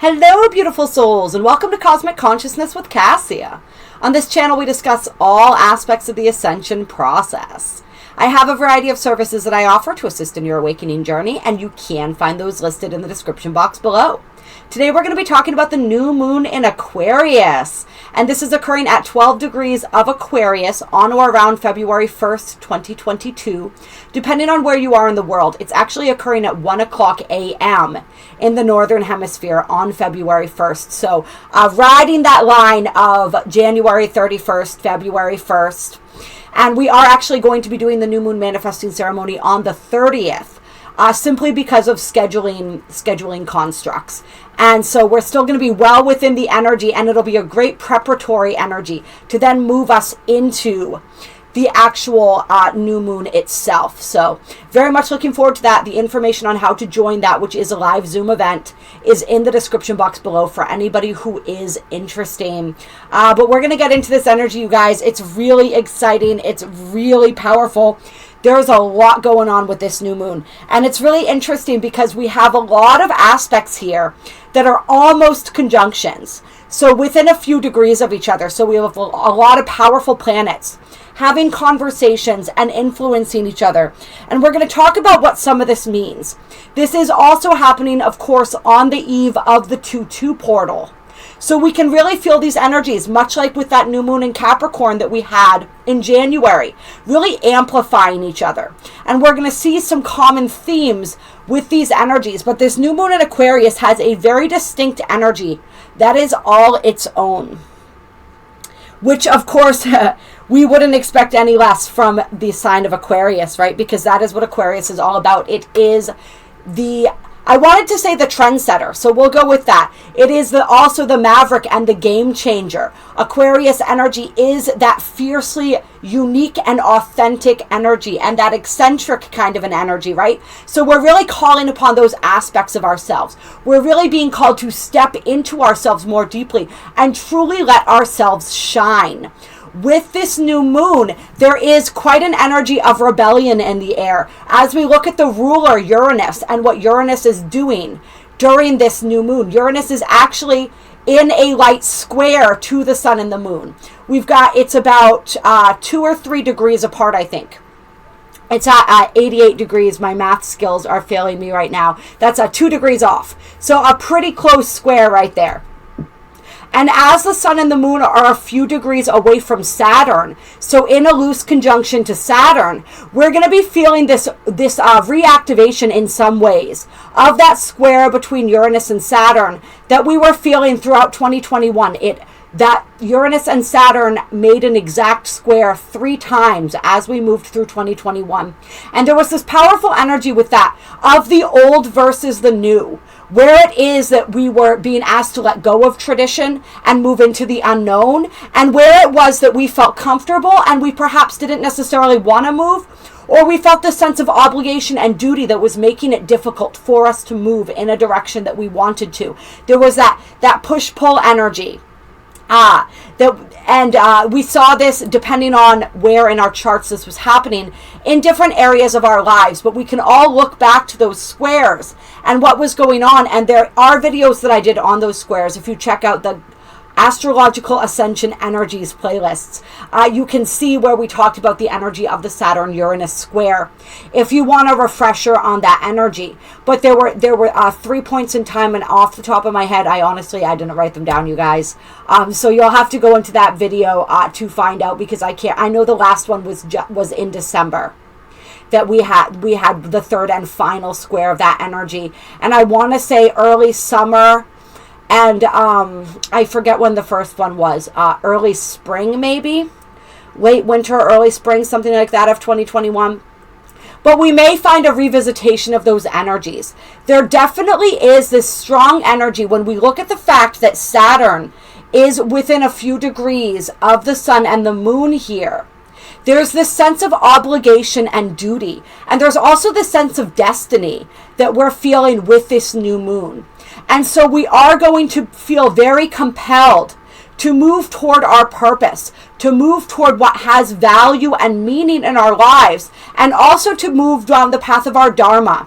Hello, beautiful souls, and welcome to Cosmic Consciousness with Kassia. On this channel, we discuss all aspects of the ascension process. I have a variety of services that I offer to assist in your awakening journey, and you can find those listed in the description box below. Today, we're going to be talking about the new moon in Aquarius, and this is occurring at 12 degrees of Aquarius on or around February 1st, 2022. Depending on where you are in the world, it's actually occurring at 1 o'clock a.m. in the Northern Hemisphere on February 1st. So, riding that line of January 31st, February 1st, and we are actually going to be doing the new moon manifesting ceremony on the 30th. Simply because of scheduling constructs. And so we're still going to be well within the energy, and it'll be a great preparatory energy to then move us into the actual new moon itself. So very much looking forward to that. The information on how to join that, which is a live Zoom event, is in the description box below for anybody who is interested. But we're going to get into this energy, you guys. It's really exciting. It's really powerful. There's a lot going on with this new moon. And it's really interesting because we have a lot of aspects here that are almost conjunctions. So within a few degrees of each other. So we have a lot of powerful planets having conversations and influencing each other. And we're going to talk about what some of this means. This is also happening, of course, on the eve of the 2-2 portal. So we can really feel these energies, much like with that new moon in Capricorn that we had in January, really amplifying each other. And we're going to see some common themes with these energies. But this new moon in Aquarius has a very distinct energy that is all its own. Which, of course, we wouldn't expect any less from the sign of Aquarius, right? Because that is what Aquarius is all about. It is I wanted to say the trendsetter, so we'll go with that. It is also the maverick and the game changer. Aquarius energy is that fiercely unique and authentic energy and that eccentric kind of an energy, right? So we're really calling upon those aspects of ourselves. We're really being called to step into ourselves more deeply and truly let ourselves shine. With this new moon, there is quite an energy of rebellion in the air as we look at the ruler Uranus and what Uranus is doing during this new moon. Uranus is actually in a light square to the sun and the moon. It's about 2 or 3 degrees apart, I think. It's at 88 degrees. My math skills are failing me right now. That's 2 degrees off. So a pretty close square right there. And as the sun and the moon are a few degrees away from Saturn, so in a loose conjunction to Saturn, we're going to be feeling this reactivation in some ways of that square between Uranus and Saturn that we were feeling throughout 2021. That Uranus and Saturn made an exact square 3 times as we moved through 2021. And there was this powerful energy with that of the old versus the new, where it is that we were being asked to let go of tradition and move into the unknown, and where it was that we felt comfortable and we perhaps didn't necessarily want to move, or we felt the sense of obligation and duty that was making it difficult for us to move in a direction that we wanted to. There was that push-pull energy. We saw this depending on where in our charts this was happening in different areas of our lives, but we can all look back to those squares and what was going on, and there are videos that I did on those squares. If you check out the Astrological Ascension Energies playlists, you can see where we talked about the energy of the Saturn-Uranus square, if you want a refresher on that energy. But there were 3 points in time, and off the top of my head, I didn't write them down, you guys. So you'll have to go into that video to find out, because I know the last one was in December that we had the third and final square of that energy, and I want to say early summer. And I forget when the first one was. Early spring, maybe? Late winter, early spring, something like that of 2021. But we may find a revisitation of those energies. There definitely is this strong energy when we look at the fact that Saturn is within a few degrees of the sun and the moon here. There's this sense of obligation and duty. And there's also this sense of destiny that we're feeling with this new moon. And so we are going to feel very compelled to move toward our purpose, to move toward what has value and meaning in our lives, and also to move down the path of our dharma,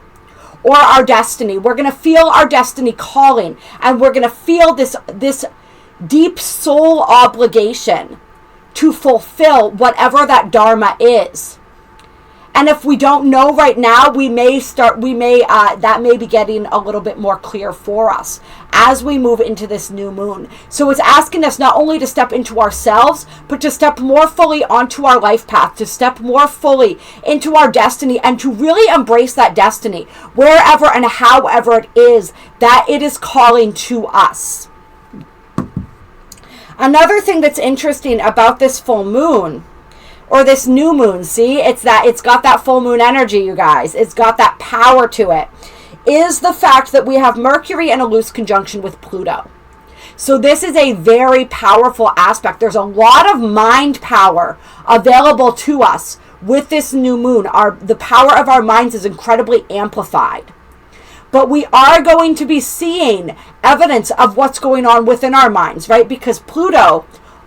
or our destiny. We're going to feel our destiny calling, and we're going to feel this deep soul obligation to fulfill whatever that dharma is. And if we don't know right now, that may be getting a little bit more clear for us as we move into this new moon. So it's asking us not only to step into ourselves, but to step more fully onto our life path, to step more fully into our destiny, and to really embrace that destiny, wherever and however it is that it is calling to us. Another thing that's interesting about this full moon, or this new moon, see, it's got that full moon energy, you guys. It's got that power to it, is the fact that we have Mercury in a loose conjunction with Pluto. So this is a very powerful aspect. There's a lot of mind power available to us with this new moon. The power of our minds is incredibly amplified. But we are going to be seeing evidence of what's going on within our minds, right? Because Pluto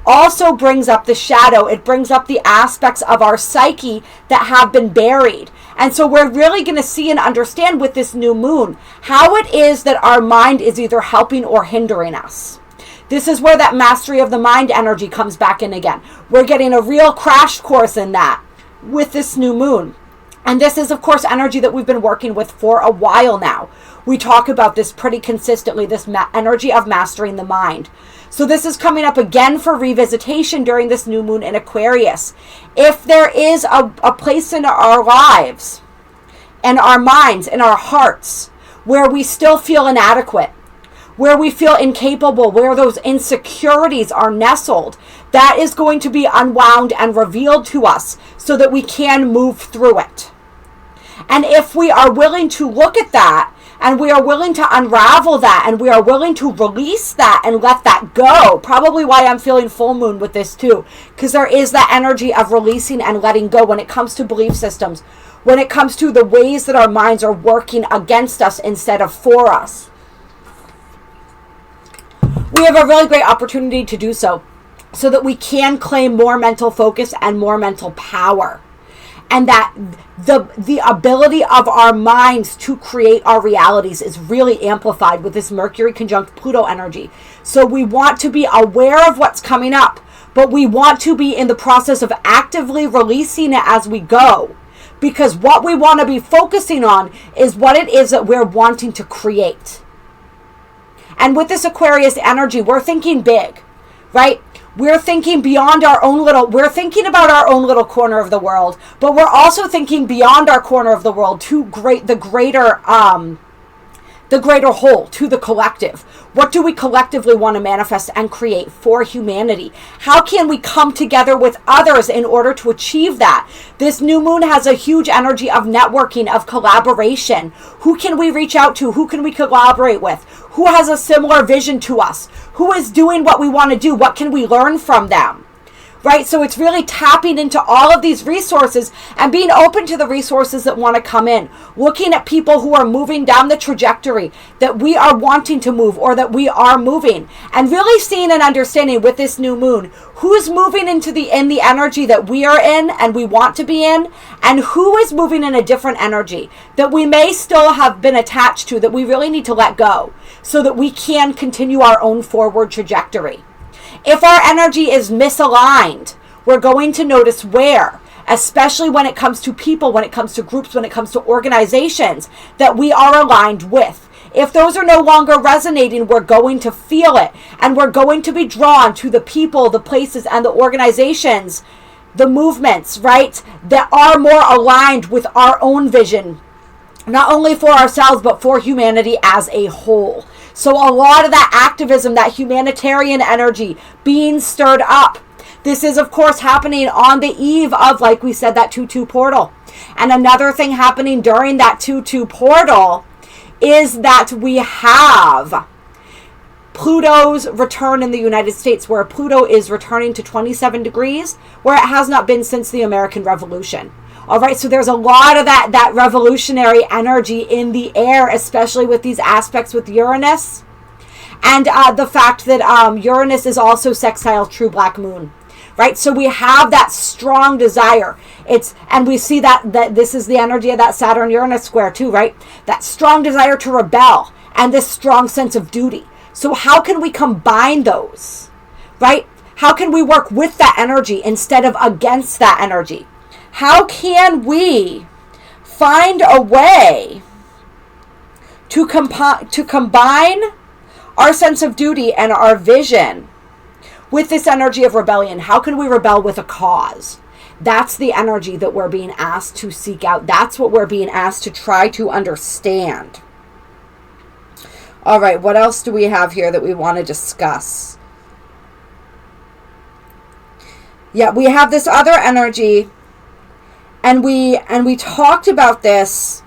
also brings up the shadow. It brings up the aspects of our psyche that have been buried. And so we're really going to see and understand with this new moon how it is that our mind is either helping or hindering us. This is where that mastery of the mind energy comes back in again. We're getting a real crash course in that with this new moon. And this is, of course, energy that we've been working with for a while now. We talk about this pretty consistently, this energy of mastering the mind. So this is coming up again for revisitation during this new moon in Aquarius. If there is a place in our lives, and our minds, and our hearts, where we still feel inadequate, where we feel incapable, where those insecurities are nestled, that is going to be unwound and revealed to us so that we can move through it. And if we are willing to look at that, and we are willing to unravel that, and we are willing to release that and let that go, probably why I'm feeling full moon with this too, because there is that energy of releasing and letting go when it comes to belief systems, when it comes to the ways that our minds are working against us instead of for us. We have a really great opportunity to do so that we can claim more mental focus and more mental power. And that the ability of our minds to create our realities is really amplified with this Mercury conjunct Pluto energy. So we want to be aware of what's coming up, but we want to be in the process of actively releasing it as we go. Because what we want to be focusing on is what it is that we're wanting to create. And with this Aquarius energy, we're thinking big, right? We're thinking beyond we're thinking about our own little corner of the world, but we're also thinking beyond our corner of the world to the greater whole, to the collective. What do we collectively want to manifest and create for humanity? How can we come together with others in order to achieve that? This new moon has a huge energy of networking, of collaboration. Who can we reach out to? Who can we collaborate with? Who has a similar vision to us? Who is doing what we want to do? What can we learn from them? Right? So it's really tapping into all of these resources and being open to the resources that want to come in. Looking at people who are moving down the trajectory that we are wanting to move or that we are moving. And really seeing and understanding with this new moon, who's moving in the energy that we are in and we want to be in, and who is moving in a different energy that we may still have been attached to, that we really need to let go so that we can continue our own forward trajectory. If our energy is misaligned, we're going to notice where, especially when it comes to people, when it comes to groups, when it comes to organizations that we are aligned with. If those are no longer resonating, we're going to feel it. And we're going to be drawn to the people, the places, and the organizations, the movements, right, that are more aligned with our own vision, not only for ourselves, but for humanity as a whole. So a lot of that activism, that humanitarian energy being stirred up. This is, of course, happening on the eve of, like we said, that 2-2 portal. And another thing happening during that 2-2 portal is that we have Pluto's return in the United States, where Pluto is returning to 27 degrees, where it has not been since the American Revolution. All right, so there's a lot of that revolutionary energy in the air, especially with these aspects with Uranus. And the fact that Uranus is also sextile true black moon, right? So we have that strong desire. And we see that this is the energy of that Saturn-Uranus square too, right? That strong desire to rebel and this strong sense of duty. So how can we combine those, right? How can we work with that energy instead of against that energy? How can we find a way to combine our sense of duty and our vision with this energy of rebellion? How can we rebel with a cause? That's the energy that we're being asked to seek out. That's what we're being asked to try to understand. All right, what else do we have here that we want to discuss? Yeah, we have this other energy, and we talked about this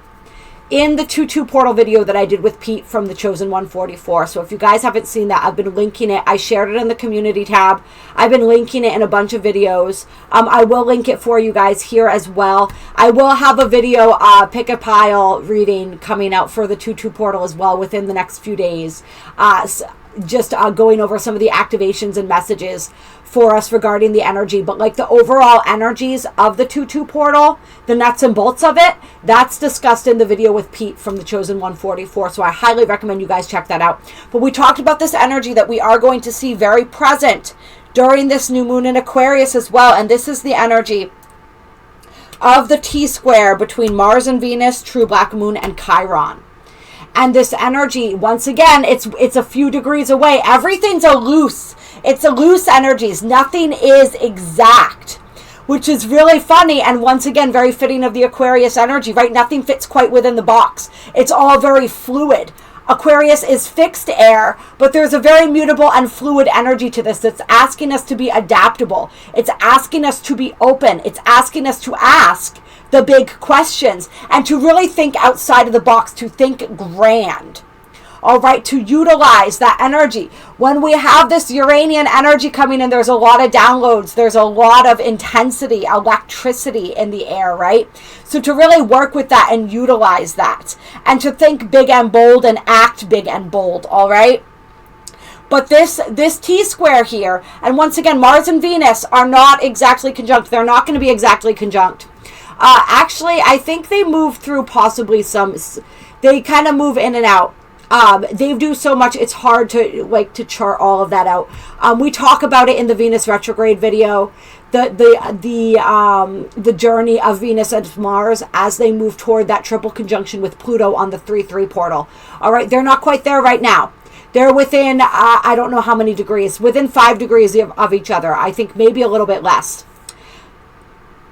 in the 2-2 portal video that I did with Pete from the Chosen 144. So if you guys haven't seen that, I've been linking it. I shared it in the community tab. I've been linking it in a bunch of videos. I will link it for you guys here as well. I will have a video, pick a pile reading coming out for the 2-2 portal as well within the next few days. Just going over some of the activations and messages for us regarding the energy, but like the overall energies of the 2-2 portal, the nuts and bolts of it, that's discussed in the video with Pete from the Chosen 144. So I highly recommend you guys check that out. But we talked about this energy that we are going to see very present during this new moon in Aquarius as well. And this is the energy of the T-square between Mars and Venus, true black moon, and Chiron. And this energy, once again, it's a few degrees away. Everything's it's a loose energies. Nothing is exact, which is really funny. And once again, very fitting of the Aquarius energy, right? Nothing fits quite within the box. It's all very fluid. Aquarius is fixed air, but there's a very mutable and fluid energy to this. It's asking us to be adaptable. It's asking us to be open. It's asking us to ask the big questions and to really think outside of the box, to think grand. All right, to utilize that energy. When we have this Uranian energy coming in, there's a lot of downloads. There's a lot of intensity, electricity in the air, right? So to really work with that and utilize that, and to think big and bold and act big and bold, all right? But this T-square here, and once again, Mars and Venus are not exactly conjunct. They're not going to be exactly conjunct. Actually, I think they move through possibly they kind of move in and out. They do so much, it's hard to chart all of that out. We talk about it in the Venus retrograde video, the journey of Venus and Mars as they move toward that triple conjunction with Pluto on the 3-3 portal. All right, they're not quite there right now. They're within, I don't know how many degrees, within 5 degrees of each other. I think maybe a little bit less.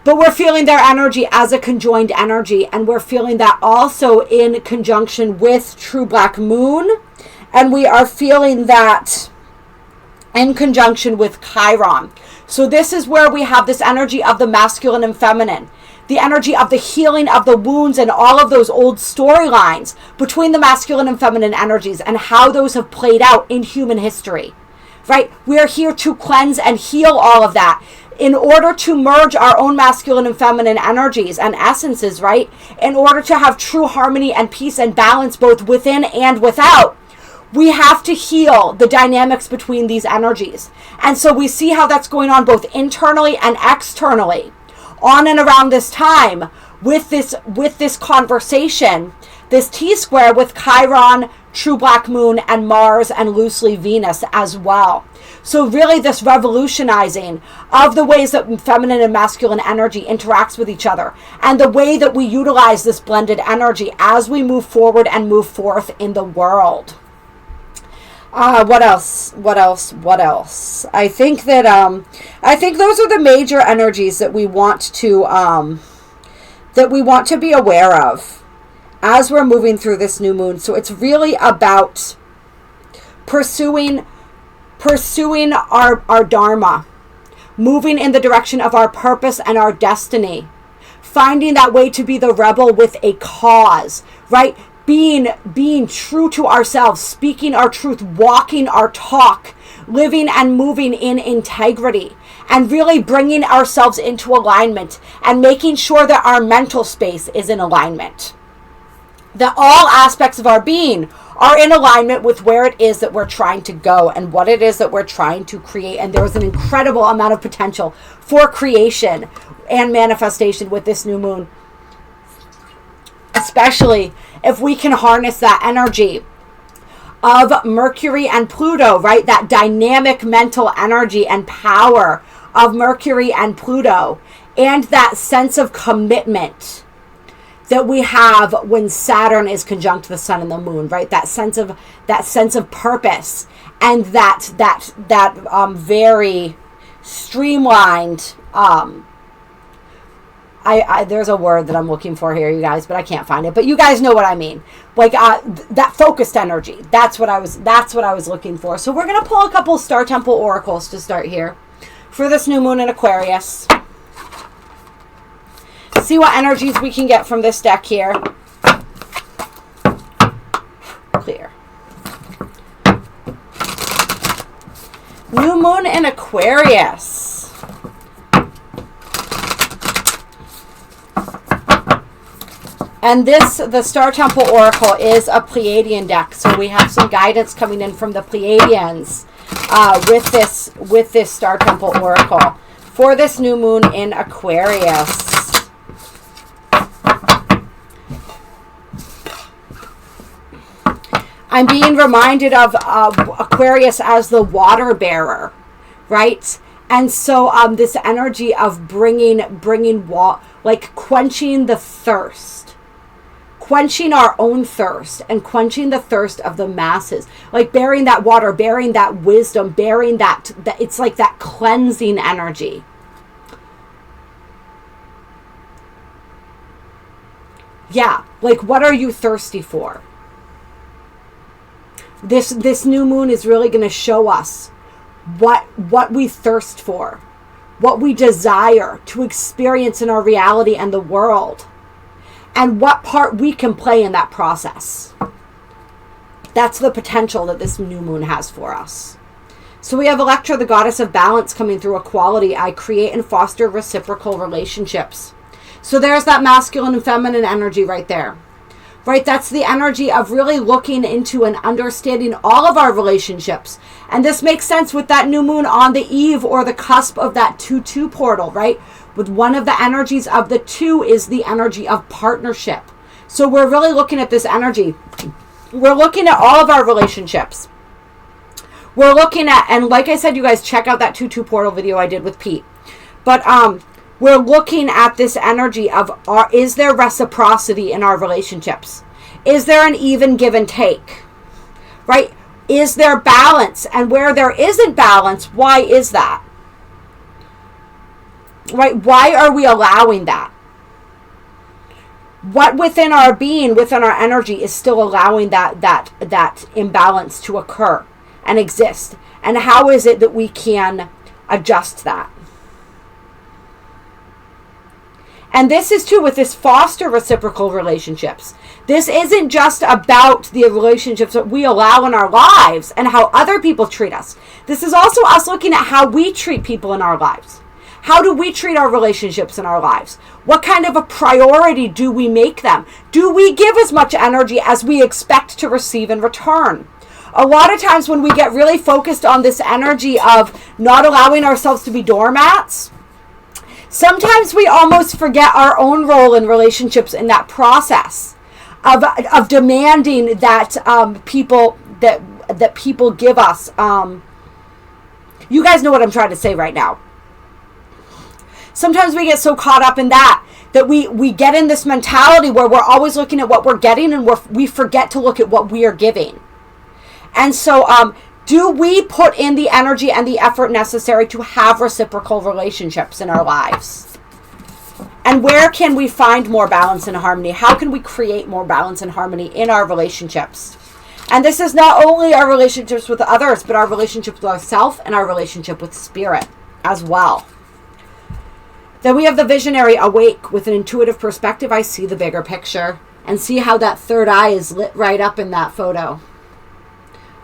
But we're feeling their energy as a conjoined energy, and we're feeling that also in conjunction with true black moon, and we are feeling that in conjunction with Chiron. So this is where we have this energy of the masculine and feminine, the energy of the healing of the wounds and all of those old storylines between the masculine and feminine energies and how those have played out in human history, right? We are here to cleanse and heal all of that, in order to merge our own masculine and feminine energies and essences, right? In order to have true harmony and peace and balance both within and without, we have to heal the dynamics between these energies. And so we see how that's going on both internally and externally on and around this time with this conversation, this T-square with Chiron, true black moon, and Mars, and loosely Venus as well. So really this revolutionizing of the ways that feminine and masculine energy interacts with each other, and the way that we utilize this blended energy as we move forward and move forth in the world. What else? I think that those are the major energies that we want to be aware of as we're moving through this new moon. So it's really about pursuing our dharma, moving in the direction of our purpose and our destiny, finding that way to be the rebel with a cause, right? Being true to ourselves, speaking our truth, walking our talk, living and moving in integrity, and really bringing ourselves into alignment and making sure that our mental space is in alignment that all aspects of our being are in alignment with where it is that we're trying to go and what it is that we're trying to create. And there's an incredible amount of potential for creation and manifestation with this new moon, especially if we can harness that energy of Mercury and Pluto, right? That dynamic mental energy and power of Mercury and Pluto, and that sense of commitment that we have when Saturn is conjunct the sun and the moon, right? That sense of purpose, and that very streamlined, there's a word that I'm looking for here, you guys, but I can't find it. But you guys know what I mean. Like that focused energy. That's what I was looking for. So we're gonna pull a couple Star Temple oracles to start here for this new moon in Aquarius. See what energies we can get from this deck here. Clear. New moon in Aquarius. And the Star Temple Oracle is a Pleiadian deck. So we have some guidance coming in from the Pleiadians with this Star Temple Oracle for this new moon in Aquarius. I'm being reminded of Aquarius as the water bearer, right? And so this energy of bringing like quenching the thirst, quenching our own thirst, and quenching the thirst of the masses, like bearing that water, bearing that wisdom, bearing that it's like that cleansing energy. Yeah, like what are you thirsty for? This new moon is really going to show us what we thirst for, what we desire to experience in our reality and the world, and what part we can play in that process. That's the potential that this new moon has for us. So we have Electra, the goddess of balance, coming through equality. I create and foster reciprocal relationships. So there's that masculine and feminine energy right there. Right, that's the energy of really looking into and understanding all of our relationships. And this makes sense with that new moon on the eve or the cusp of that 2-2 portal, right? With one of the energies of the 2 is the energy of partnership. So we're really looking at this energy. We're looking at all of our relationships. We're looking at, and like I said, you guys, check out that 2-2 portal video I did with Pete. But we're looking at this energy of, is there reciprocity in our relationships? Is there an even give and take? Right? Is there balance? And where there isn't balance, why is that? Right? Why are we allowing that? What within our being, within our energy, is still allowing that imbalance to occur and exist? And how is it that we can adjust that? And this is too with this foster reciprocal relationships. This isn't just about the relationships that we allow in our lives and how other people treat us. This is also us looking at how we treat people in our lives. How do we treat our relationships in our lives? What kind of a priority do we make them? Do we give as much energy as we expect to receive in return? A lot of times when we get really focused on this energy of not allowing ourselves to be doormats, sometimes we almost forget our own role in relationships in that process of demanding that people give us. You guys know what I'm trying to say right now. Sometimes we get so caught up in that we get in this mentality where we're always looking at what we're getting and we forget to look at what we are giving. And so do we put in the energy and the effort necessary to have reciprocal relationships in our lives? And where can we find more balance and harmony? How can we create more balance and harmony in our relationships? And this is not only our relationships with others, but our relationship with ourselves and our relationship with spirit as well. Then we have the visionary awake. With an intuitive perspective, I see the bigger picture. And see how that third eye is lit right up in that photo.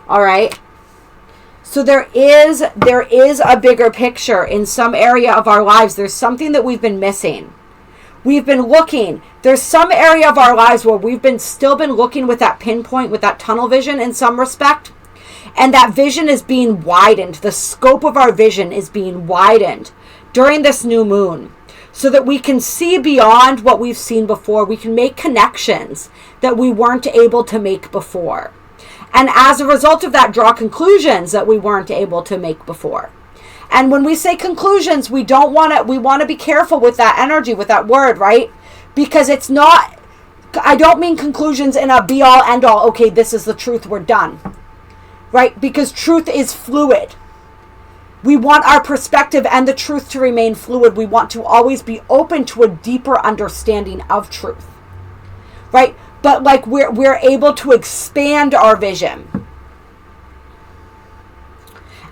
All right. So there is a bigger picture in some area of our lives. There's something that we've been missing. We've been looking. There's some area of our lives where we've still been looking with that pinpoint, with that tunnel vision in some respect. And that vision is being widened. The scope of our vision is being widened during this new moon, so that we can see beyond what we've seen before. We can make connections that we weren't able to make before. And as a result of that, draw conclusions that we weren't able to make before. And when we say conclusions, we want to be careful with that energy, with that word, right? Because it's not, I don't mean conclusions in a be all end all, okay, this is the truth, we're done. Right? Because truth is fluid. We want our perspective and the truth to remain fluid. We want to always be open to a deeper understanding of truth. Right? But like we're able to expand our vision.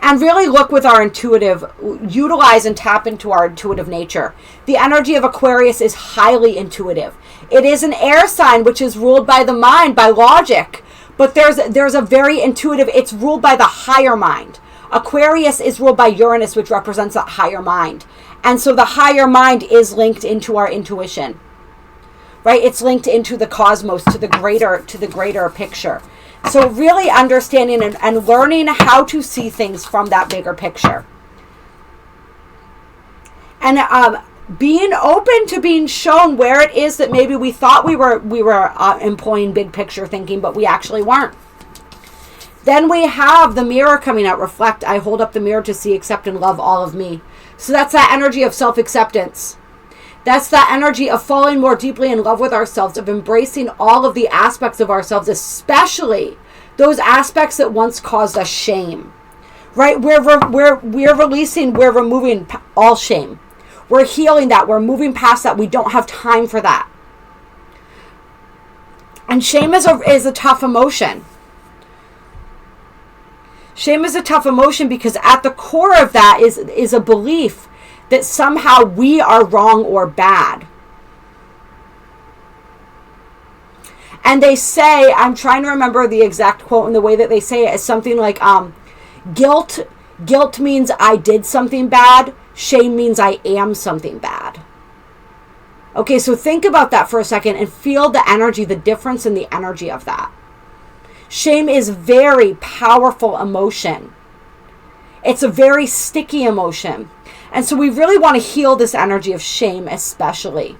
And really look with our intuitive, utilize and tap into our intuitive nature. The energy of Aquarius is highly intuitive. It is an air sign which is ruled by the mind, by logic. But there's a very intuitive, it's ruled by the higher mind. Aquarius is ruled by Uranus, which represents that higher mind. And so the higher mind is linked into our intuition. Right? It's linked into the cosmos, to the greater picture. So really understanding and learning how to see things from that bigger picture. And being open to being shown where it is that maybe we thought we were employing big picture thinking, but we actually weren't. Then we have the mirror coming out. Reflect. I hold up the mirror to see, accept, and love all of me. So that's that energy of self-acceptance. That's that energy of falling more deeply in love with ourselves, of embracing all of the aspects of ourselves, especially those aspects that once caused us shame. Right? We're removing all shame. We're healing that. We're moving past that. We don't have time for that. And shame is a tough emotion. Shame is a tough emotion because at the core of that is a belief that somehow we are wrong or bad. And they say, I'm trying to remember the exact quote, and the way that they say it is something like, guilt means I did something bad. Shame means I am something bad. Okay, so think about that for a second and feel the energy, the difference in the energy of that. Shame is very powerful emotion. It's a very sticky emotion. And so we really want to heal this energy of shame especially.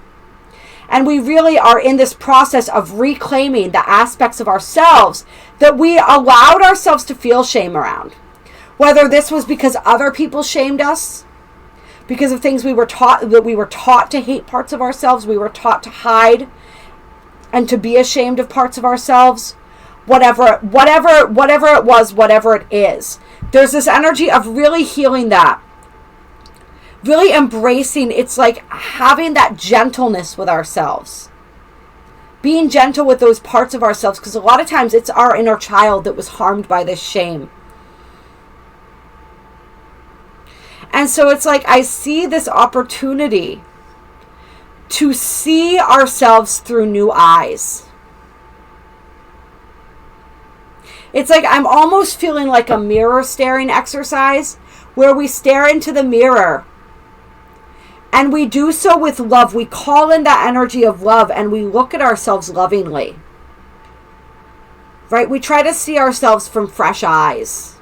And we really are in this process of reclaiming the aspects of ourselves that we allowed ourselves to feel shame around. Whether this was because other people shamed us, because of things we were taught to hate parts of ourselves, we were taught to hide and to be ashamed of parts of ourselves, whatever it was, whatever it is. There's this energy of really healing that. Really embracing, it's like having that gentleness with ourselves. Being gentle with those parts of ourselves, because a lot of times it's our inner child that was harmed by this shame. And so it's like I see this opportunity to see ourselves through new eyes. It's like I'm almost feeling like a mirror staring exercise where we stare into the mirror and we do so with love. We call in that energy of love and we look at ourselves lovingly. Right? We try to see ourselves from fresh eyes.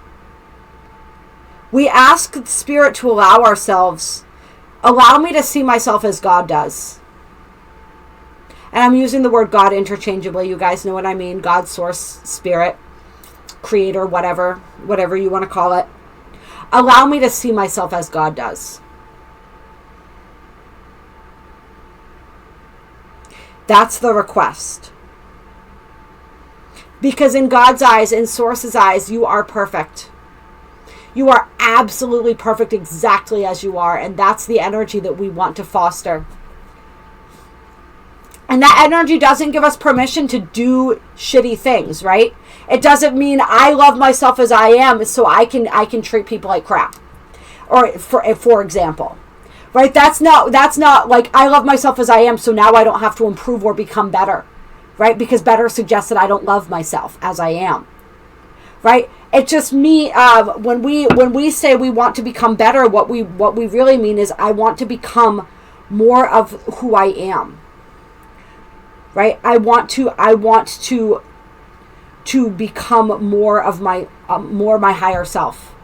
We ask the Spirit to allow me to see myself as God does. And I'm using the word God interchangeably. You guys know what I mean. God, source, spirit, creator, whatever you want to call it. Allow me to see myself as God does. That's the request. Because in God's eyes, in Source's eyes, you are perfect. You are absolutely perfect exactly as you are. And that's the energy that we want to foster. And that energy doesn't give us permission to do shitty things, right? It doesn't mean I love myself as I am so I can treat people like crap. Or for example. Right? That's not like I love myself as I am so now I don't have to improve or become better. Right? Because better suggests that I don't love myself as I am. Right? It just me when we say we want to become better, what we really mean is I want to become more of who I am. Right? I want to become more of my higher self,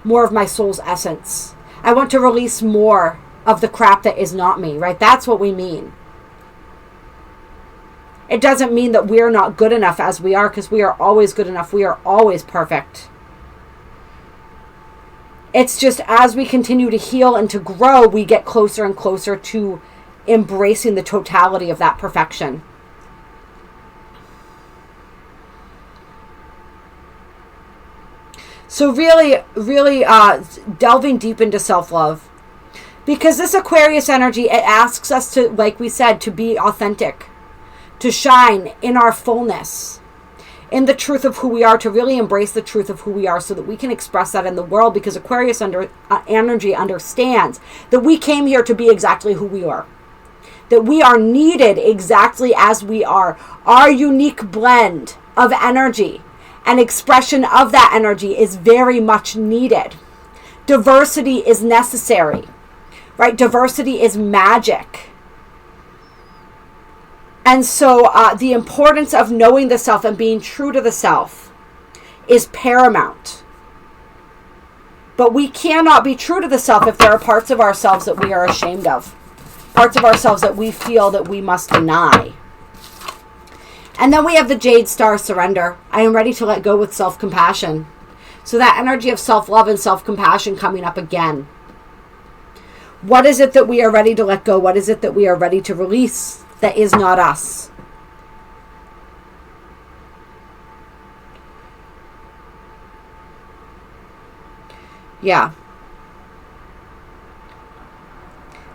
more of my soul's essence. I want to release more of the crap that is not me, right? That's what we mean. It doesn't mean that we're not good enough as we are, because we are always good enough. We are always perfect. It's just as we continue to heal and to grow, we get closer and closer to embracing the totality of that perfection. So really, really delving deep into self-love. Because this Aquarius energy, it asks us to, like we said, to be authentic, to shine in our fullness, in the truth of who we are, to really embrace the truth of who we are so that we can express that in the world, because Aquarius energy understands that we came here to be exactly who we are, that we are needed exactly as we are. Our unique blend of energy and expression of that energy is very much needed. Diversity is necessary, right? Diversity is magic. And so the importance of knowing the self and being true to the self is paramount. But we cannot be true to the self if there are parts of ourselves that we are ashamed of, parts of ourselves that we feel that we must deny. And then we have the Jade Star, surrender. I am ready to let go with self-compassion. So that energy of self-love and self-compassion coming up again. What is it that we are ready to let go? What is it that we are ready to release that is not us? Yeah.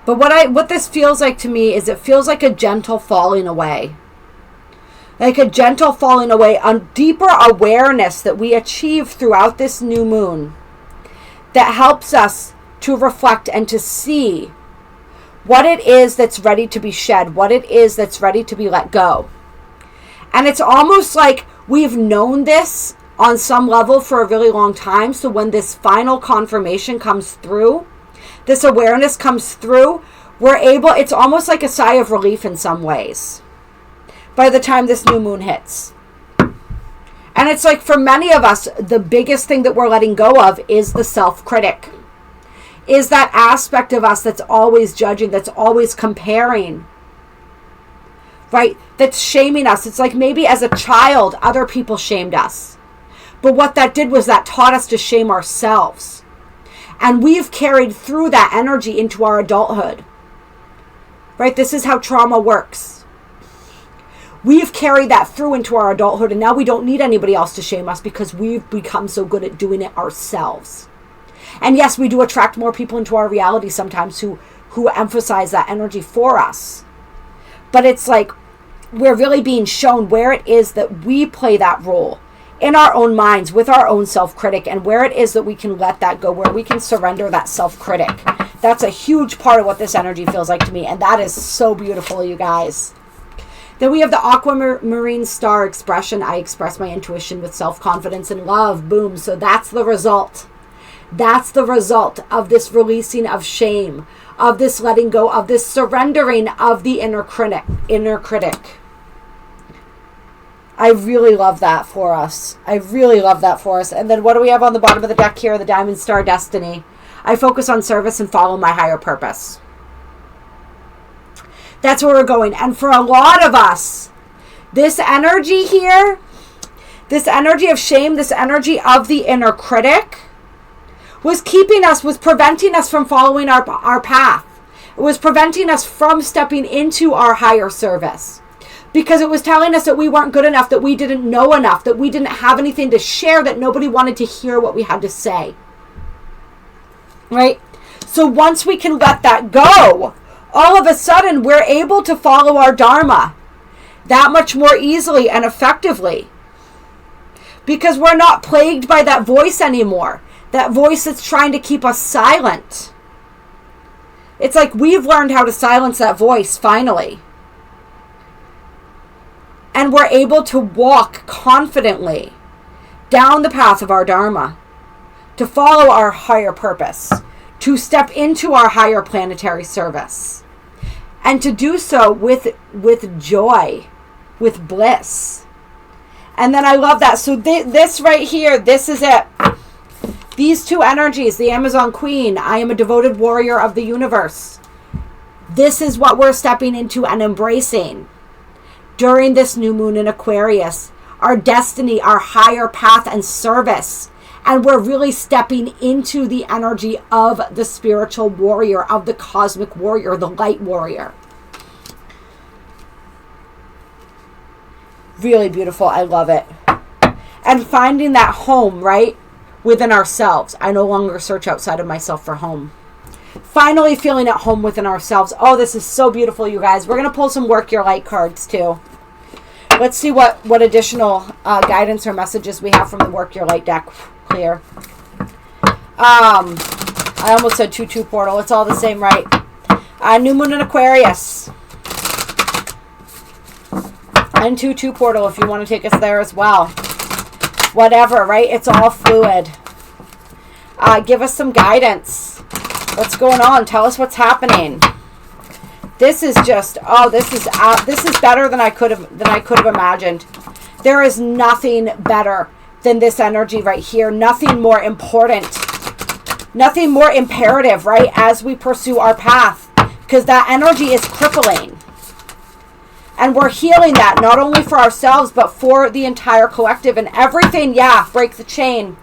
But what this feels like to me is it feels like a gentle falling away. Like a gentle falling away on deeper awareness that we achieve throughout this new moon that helps us to reflect and to see what it is that's ready to be shed, what it is that's ready to be let go. And it's almost like we've known this on some level for a really long time. So when this final confirmation comes through, this awareness comes through, it's almost like a sigh of relief in some ways by the time this new moon hits. And it's like for many of us, the biggest thing that we're letting go of is the self-critic. Is that aspect of us that's always judging, that's always comparing, right? That's shaming us. It's like maybe as a child, other people shamed us. But what that did was that taught us to shame ourselves. And we've carried through that energy into our adulthood, right? This is how trauma works. We've carried that through into our adulthood, and now we don't need anybody else to shame us because we've become so good at doing it ourselves. And yes, we do attract more people into our reality sometimes who emphasize that energy for us. But it's like we're really being shown where it is that we play that role in our own minds with our own self-critic, and where it is that we can let that go, where we can surrender that self-critic. That's a huge part of what this energy feels like to me, and that is so beautiful, you guys. Then we have the Aquamarine star expression. I express my intuition with self-confidence and love. Boom. So that's the result. That's the result of this releasing of shame, of this letting go, of this surrendering of the inner critic. I really love that for us. I really love that for us. And then what do we have on the bottom of the deck here? The Diamond Star Destiny. I focus on service and follow my higher purpose. That's where we're going. And for a lot of us, this energy here, this energy of shame, this energy of the inner critic was preventing us from following our path. It was preventing us from stepping into our higher service. Because it was telling us that we weren't good enough, that we didn't know enough, that we didn't have anything to share, that nobody wanted to hear what we had to say. Right? So once we can let that go, all of a sudden we're able to follow our Dharma that much more easily and effectively. Because we're not plagued by that voice anymore. That voice that's trying to keep us silent. It's like we've learned how to silence that voice finally. And we're able to walk confidently down the path of our Dharma, to follow our higher purpose, to step into our higher planetary service. And to do so with joy, with bliss. And then I love that. So this right here, this is it. These two energies, the Amazon Queen, I am a devoted warrior of the universe. This is what we're stepping into and embracing during this new moon in Aquarius. Our destiny, our higher path and service. And we're really stepping into the energy of the spiritual warrior, of the cosmic warrior, the light warrior. Really beautiful. I love it. And finding that home, right, within ourselves. I no longer search outside of myself for home. Finally feeling at home within ourselves. Oh, this is so beautiful, you guys. We're going to pull some Work Your Light cards, too. Let's see what additional guidance or messages we have from the Work Your Light deck. Clear. I almost said 2-2 portal. It's all the same, right? New moon in Aquarius. And 2-2 portal if you want to take us there as well. Whatever, right? It's all fluid. Give us some guidance. What's going on? Tell us what's happening. This is just, this is better than I could have imagined. There is nothing better than this energy right here. Nothing more important. Nothing more imperative, right? As we pursue our path. Because that energy is crippling. And we're healing that, not only for ourselves, but for the entire collective. And everything, break the chain.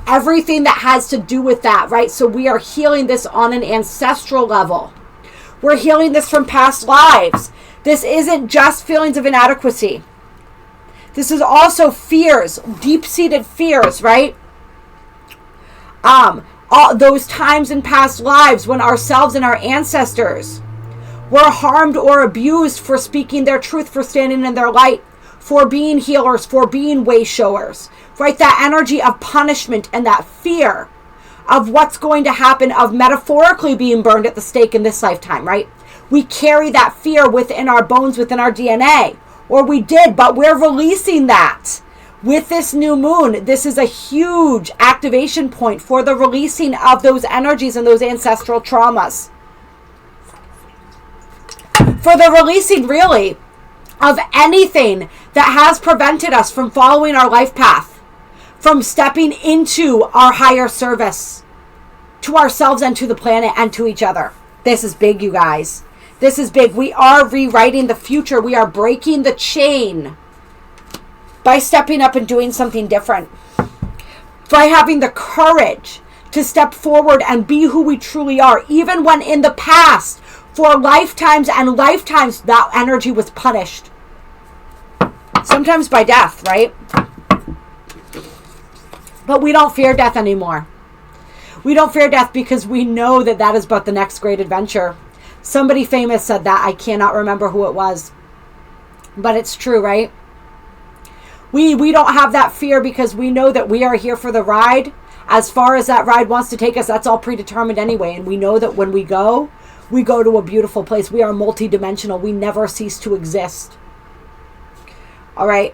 Everything that has to do with that, right? So we are healing this on an ancestral level. We're healing this from past lives. This isn't just feelings of inadequacy. This is also fears, deep-seated fears, right? All those times in past lives when ourselves and our ancestors were harmed or abused for speaking their truth, for standing in their light, for being healers, for being way showers, right? That energy of punishment and that fear of what's going to happen, of metaphorically being burned at the stake in this lifetime, right? We carry that fear within our bones, within our DNA. Or we did, but we're releasing that. With this new moon, this is a huge activation point for the releasing of those energies and those ancestral traumas. For the releasing, really, of anything that has prevented us from following our life path, from stepping into our higher service to ourselves and to the planet and to each other. This is big, you guys. This is big. We are rewriting the future. We are breaking the chain by stepping up and doing something different. By having the courage to step forward and be who we truly are. Even when in the past, for lifetimes and lifetimes, that energy was punished. Sometimes by death, right? But we don't fear death anymore. We don't fear death because we know that that is but the next great adventure. Somebody famous said that. I cannot remember who it was. But it's true, right? We don't have that fear because we know that we are here for the ride. As far as that ride wants to take us, that's all predetermined anyway. And we know that when we go to a beautiful place. We are multidimensional. We never cease to exist. All right.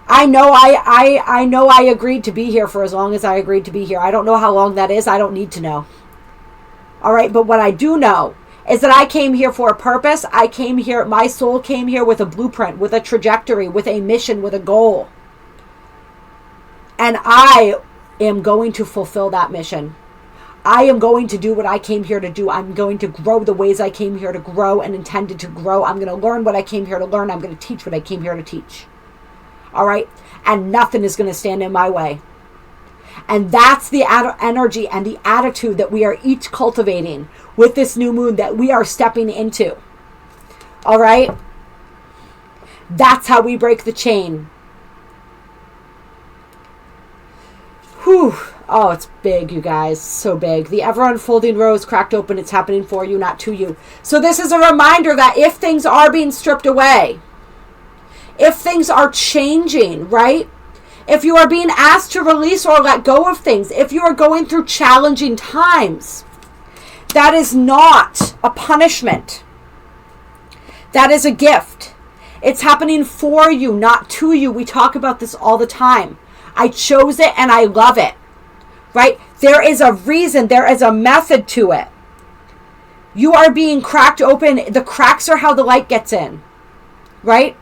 I know I agreed to be here for as long as I agreed to be here. I don't know how long that is. I don't need to know. All right. But what I do know is that I came here for a purpose. I came here, my soul came here with a blueprint, with a trajectory, with a mission, with a goal. And I am going to fulfill that mission. I am going to do what I came here to do. I'm going to grow the ways I came here to grow and intended to grow. I'm going to learn what I came here to learn. I'm going to teach what I came here to teach. All right? And nothing is going to stand in my way. And that's the energy and the attitude that we are each cultivating with this new moon that we are stepping into. All right? That's how we break the chain. Whew. Oh, it's big, you guys. So big. The ever-unfolding rose cracked open. It's happening for you, not to you. So this is a reminder that if things are being stripped away, if things are changing, right? If you are being asked to release or let go of things, if you are going through challenging times, that is not a punishment. That is a gift. It's happening for you, not to you. We talk about this all the time. I chose it and I love it. Right? There is a reason. There is a method to it. You are being cracked open. The cracks are how the light gets in, right?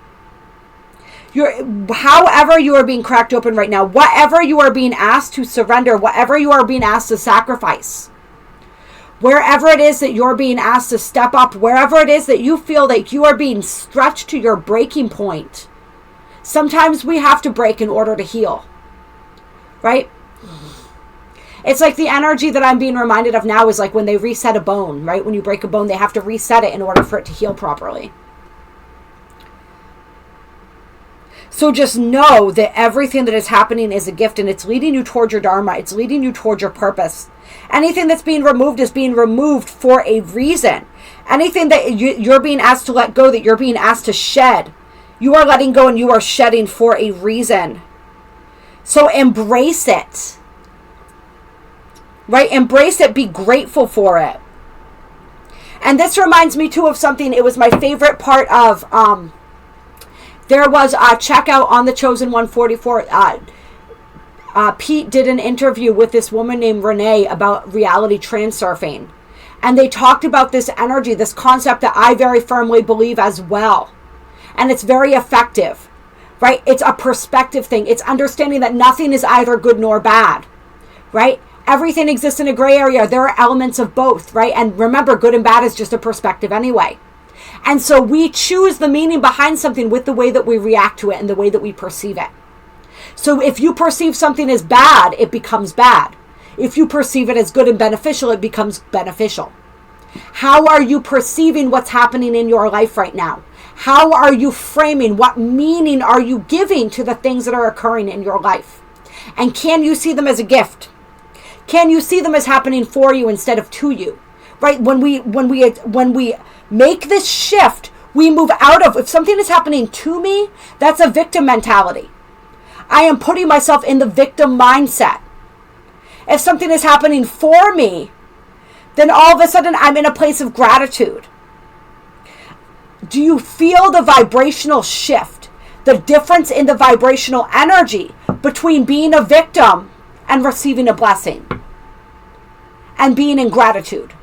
However you are being cracked open right now, whatever you are being asked to surrender, whatever you are being asked to sacrifice, wherever it is that you're being asked to step up, wherever it is that you feel like you are being stretched to your breaking point, sometimes we have to break in order to heal, right? It's like the energy that I'm being reminded of now is like when they reset a bone, right? When you break a bone, they have to reset it in order for it to heal properly. So just know that everything that is happening is a gift, and it's leading you toward your dharma. It's leading you toward your purpose. Anything that's being removed is being removed for a reason. Anything that you're being asked to let go, that you're being asked to shed, you are letting go and you are shedding for a reason. So embrace it. Right? Embrace it. Be grateful for it. And this reminds me too of something. It was my favorite part of... there was a checkout on the Chosen 144. Pete did an interview with this woman named Renee about reality transurfing. And they talked about this energy, this concept that I very firmly believe as well. And it's very effective, right? It's a perspective thing. It's understanding that nothing is either good nor bad, right? Everything exists in a gray area. There are elements of both, right? And remember, good and bad is just a perspective anyway. And so we choose the meaning behind something with the way that we react to it and the way that we perceive it. So if you perceive something as bad, it becomes bad. If you perceive it as good and beneficial, it becomes beneficial. How are you perceiving what's happening in your life right now? How are you framing? What meaning are you giving to the things that are occurring in your life? And can you see them as a gift? Can you see them as happening for you instead of to you? Right? When we make this shift, we move out of, if something is happening to me, that's a victim mentality. I am putting myself in the victim mindset. If something is happening for me, then all of a sudden I'm in a place of gratitude. Do you feel the vibrational shift? The difference in the vibrational energy between being a victim and receiving a blessing and being in gratitude?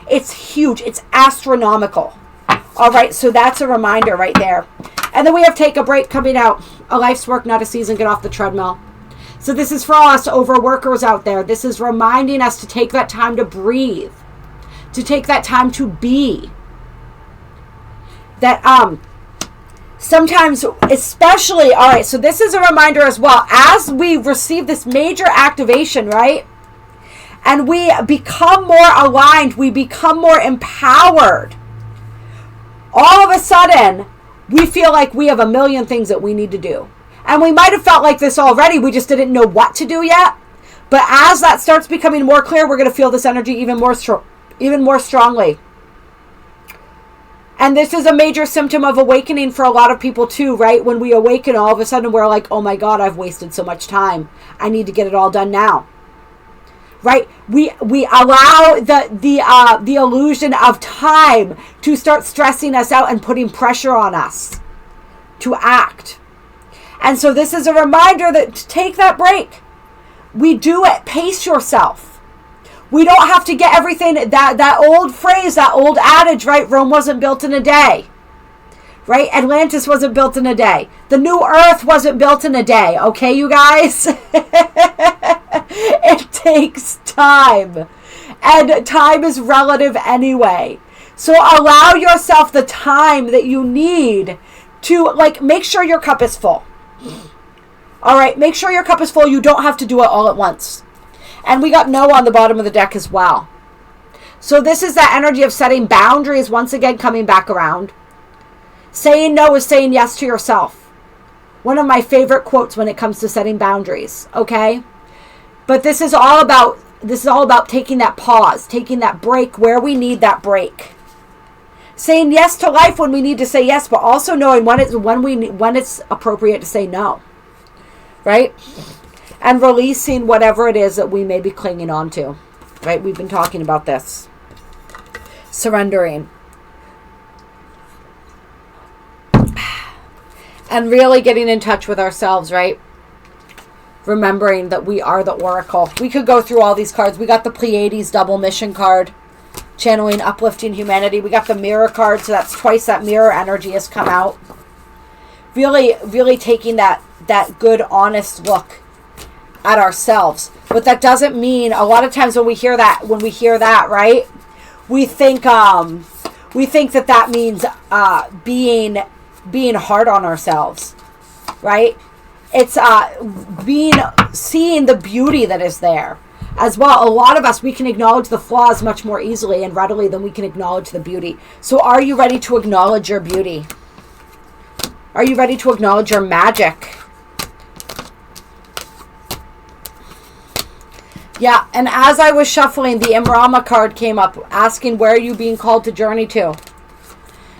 It's huge. It's astronomical. All right, so that's a reminder right there. And then we have Take a Break coming out. A life's work, not a season. Get off the treadmill. So this is for all us overworkers out there. This is reminding us to take that time to breathe, to take that time to be. That sometimes, especially, all right, so this is a reminder as well. As we receive this major activation, right? And we become more aligned, we become more empowered. All of a sudden, we feel like we have a million things that we need to do. And we might have felt like this already, we just didn't know what to do yet. But as that starts becoming more clear, we're going to feel this energy even more strongly. And this is a major symptom of awakening for a lot of people too, right? When we awaken, all of a sudden we're like, oh my God, I've wasted so much time. I need to get it all done now. Right? We allow the illusion of time to start stressing us out and putting pressure on us to act. And so this is a reminder that to take that break. We do it. Pace yourself. We don't have to get everything, that old phrase, that old adage, right? Rome wasn't built in a day. Right? Atlantis wasn't built in a day. The new earth wasn't built in a day. Okay, you guys? It takes time. And time is relative anyway. So allow yourself the time that you need to, make sure your cup is full. All right, make sure your cup is full. You don't have to do it all at once. And we got no on the bottom of the deck as well. So this is that energy of setting boundaries once again coming back around. Saying no is saying yes to yourself. One of my favorite quotes when it comes to setting boundaries, okay? But this is all about taking that pause, taking that break where we need that break. Saying yes to life when we need to say yes, but also knowing when it's appropriate to say no. Right? And releasing whatever it is that we may be clinging on to. Right? We've been talking about this. Surrendering. And really getting in touch with ourselves, right? Remembering that we are the oracle. We could go through all these cards. We got the Pleiades double mission card. channeling uplifting humanity. We got the mirror card, so that's twice that mirror energy has come out. Really, really taking that good, honest look at ourselves. But that doesn't mean, a lot of times when we hear that, right, we think that means being hard on ourselves, right? It's seeing the beauty that is there as well. A lot of us, we can acknowledge the flaws much more easily and readily than we can acknowledge the beauty. So are you ready to acknowledge your beauty? Are you ready to acknowledge your magic? Yeah, and as I was shuffling, the Imrama card came up asking, where are you being called to journey to?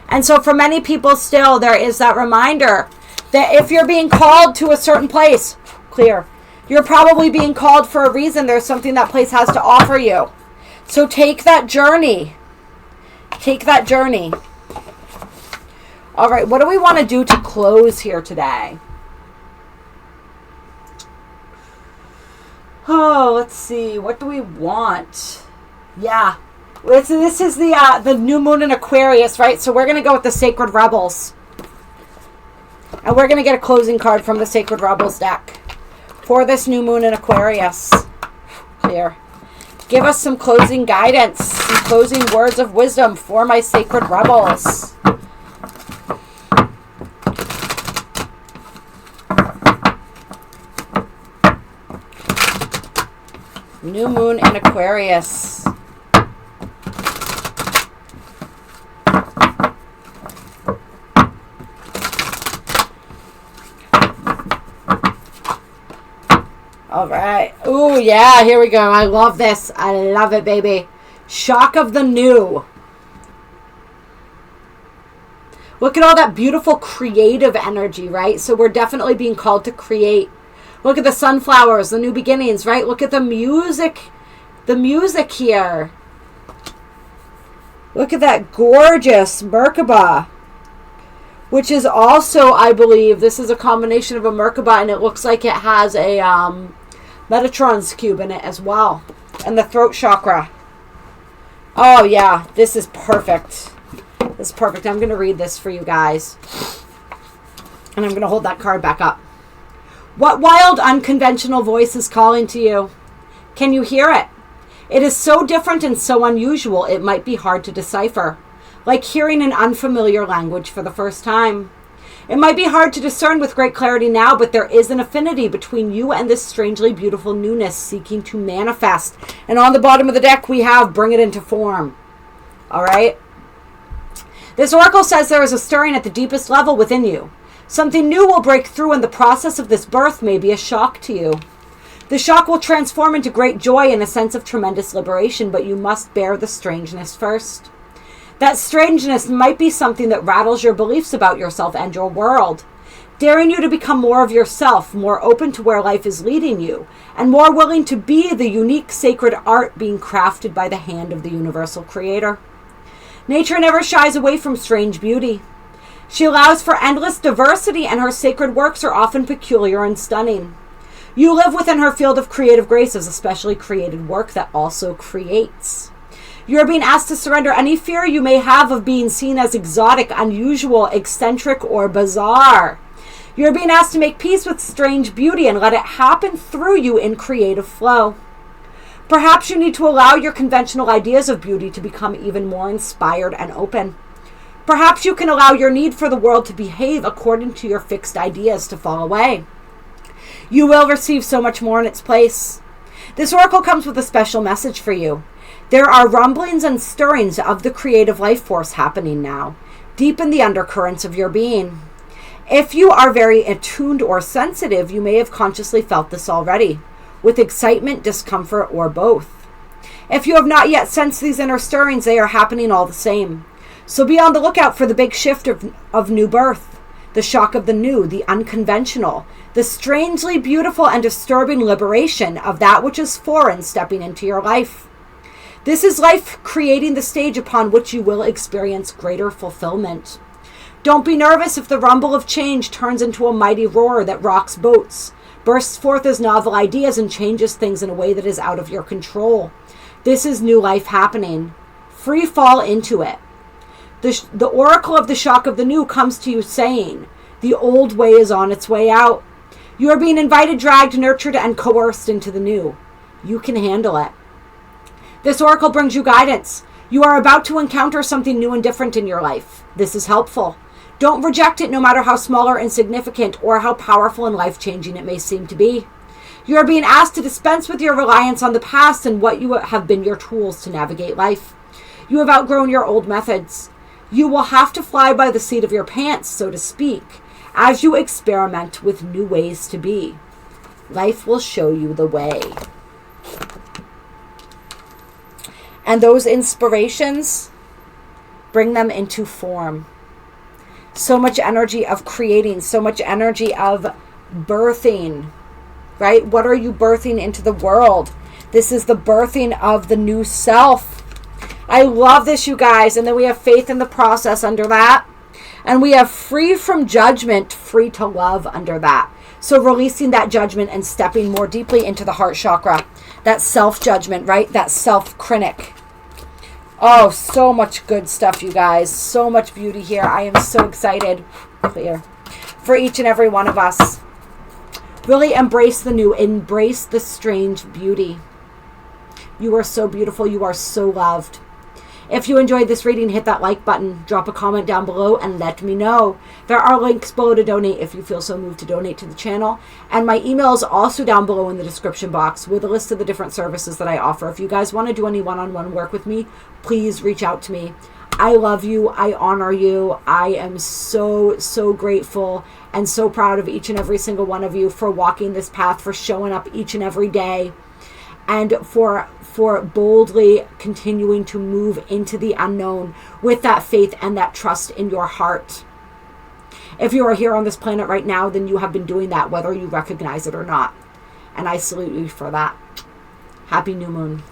And so for many people still, there is that reminder that if you're being called to a certain place, clear, you're probably being called for a reason. There's something that place has to offer you. So take that journey. Take that journey. All right, what do we want to do to close here today? Oh, let's see. What do we want? Yeah. This is the new moon in Aquarius, right? So we're going to go with the Sacred Rebels. And we're going to get a closing card from the Sacred Rebels deck for this new moon in Aquarius. Clear. Give us some closing guidance, some closing words of wisdom for my Sacred Rebels. New moon in Aquarius. All right. Ooh, yeah, here we go. I love this. I love it, baby. Shock of the new. Look at all that beautiful creative energy, right? So we're definitely being called to create. Look at the sunflowers, the new beginnings, right? Look at the music here. Look at that gorgeous Merkaba, which is also, I believe, this is a combination of a Merkaba, and it looks like it has a Metatron's cube in it as well, and the throat chakra. Oh yeah, this is perfect. This is perfect. I'm going to read this for you guys, and I'm going to hold that card back up. What wild, unconventional voice is calling to you? Can you hear it? It is so different and so unusual, it might be hard to decipher. Like hearing an unfamiliar language for the first time. It might be hard to discern with great clarity now, but there is an affinity between you and this strangely beautiful newness seeking to manifest. And on the bottom of the deck, we have bring it into form. All right? This oracle says there is a stirring at the deepest level within you. Something new will break through, and the process of this birth may be a shock to you. The shock will transform into great joy and a sense of tremendous liberation, but you must bear the strangeness first. That strangeness might be something that rattles your beliefs about yourself and your world, daring you to become more of yourself, more open to where life is leading you, and more willing to be the unique sacred art being crafted by the hand of the universal creator. Nature never shies away from strange beauty. She allows for endless diversity, and her sacred works are often peculiar and stunning. You live within her field of creative graces, especially created work that also creates. You are being asked to surrender any fear you may have of being seen as exotic, unusual, eccentric, or bizarre. You are being asked to make peace with strange beauty and let it happen through you in creative flow. Perhaps you need to allow your conventional ideas of beauty to become even more inspired and open. Perhaps you can allow your need for the world to behave according to your fixed ideas to fall away. You will receive so much more in its place. This oracle comes with a special message for you. There are rumblings and stirrings of the creative life force happening now, deep in the undercurrents of your being. If you are very attuned or sensitive, you may have consciously felt this already, with excitement, discomfort, or both. If you have not yet sensed these inner stirrings, they are happening all the same. So be on the lookout for the big shift of new birth, the shock of the new, the unconventional, the strangely beautiful and disturbing liberation of that which is foreign stepping into your life. This is life creating the stage upon which you will experience greater fulfillment. Don't be nervous if the rumble of change turns into a mighty roar that rocks boats, bursts forth as novel ideas, and changes things in a way that is out of your control. This is new life happening. Free fall into it. The oracle of the shock of the new comes to you saying, the old way is on its way out. You are being invited, dragged, nurtured, and coerced into the new. You can handle it. This oracle brings you guidance. You are about to encounter something new and different in your life. This is helpful. Don't reject it, no matter how small or insignificant or how powerful and life-changing it may seem to be. You are being asked to dispense with your reliance on the past and what you have been your tools to navigate life. You have outgrown your old methods. You will have to fly by the seat of your pants, so to speak, as you experiment with new ways to be. Life will show you the way. And those inspirations, bring them into form. So much energy of creating, so much energy of birthing, right? What are you birthing into the world? This is the birthing of the new self. I love this, you guys. And then we have faith in the process under that. And we have free from judgment, free to love under that. So releasing that judgment and stepping more deeply into the heart chakra. That self-judgment, right? That self-critic. Oh, so much good stuff, you guys. So much beauty here. I am so excited for each and every one of us. Really embrace the new. Embrace the strange beauty. You are so beautiful. You are so loved. If you enjoyed this reading, hit that like button, drop a comment down below, and let me know. There are links below to donate if you feel so moved to donate to the channel. And my email is also down below in the description box with a list of the different services that I offer. If you guys want to do any one-on-one work with me, please reach out to me. I love you. I honor you. I am so, so grateful and so proud of each and every single one of you for walking this path, for showing up each and every day, and for boldly continuing to move into the unknown with that faith and that trust in your heart. If you are here on this planet right now, then you have been doing that, whether you recognize it or not. And I salute you for that. Happy new moon.